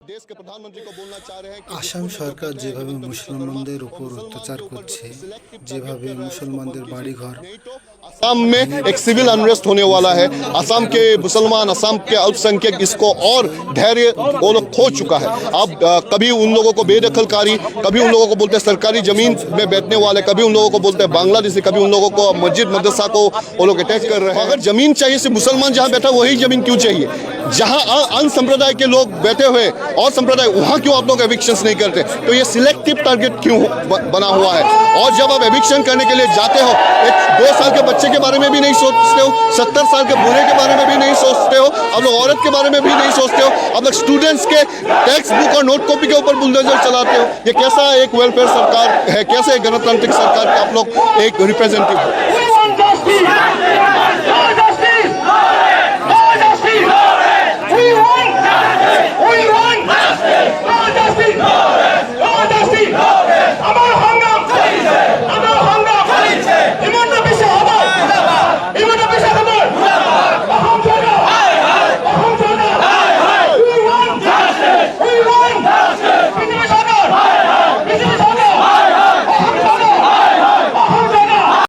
देश के प्रधानमंत्री को बोलना चाह रहे हैं कि আসাম সরকার যেভাবে মুসলমানদের উপর অত্যাচার করছে, যেভাবে মুসলমানদের বাড়িঘর असम में एक सिविल अनरेस्ट होने वाला है। असम के मुसलमान, असम के अल्पसंख्यक इसको और धैर्य वो लोग खो चुका है। अब कभी उन लोगों को बेदखलकारी, कभी उन लोगों को बोलते हैं सरकारी जमीन में बैठने वाले, कभी उन लोगों को बोलते हैं बांग्लादेशी, कभी उन लोगों को मस्जिद मदरसा को वो लोग अटैक कर रहे हैं। अगर जमीन चाहिए सिर्फ मुसलमान जहाँ बैठा वही जमीन क्यों चाहिए? जहाँ अन्य संप्रदाय के लोग बैठे हुए और संप्रदाय वहाँ क्यों आप लोग एविक्शंस नहीं करते? तो ये सिलेक्टिव टारगेट क्यों बना हुआ है? और जब आप एविक्शन करने के लिए जाते हो, एक 2 साल के बच्चे के बारे में भी नहीं सोचते हो, 70 साल के बूढ़े के बारे में भी नहीं सोचते हो, आप लोग औरत के बारे में भी नहीं सोचते हो, आप लोग स्टूडेंट्स के टेक्स्ट बुक और नोट कॉपी के ऊपर बुलडोजर चलाते हो। ये कैसा एक वेलफेयर सरकार है? कैसे एक गणतांत्रिक सरकार के आप लोग एक रिप्रेजेंटेटिव हो?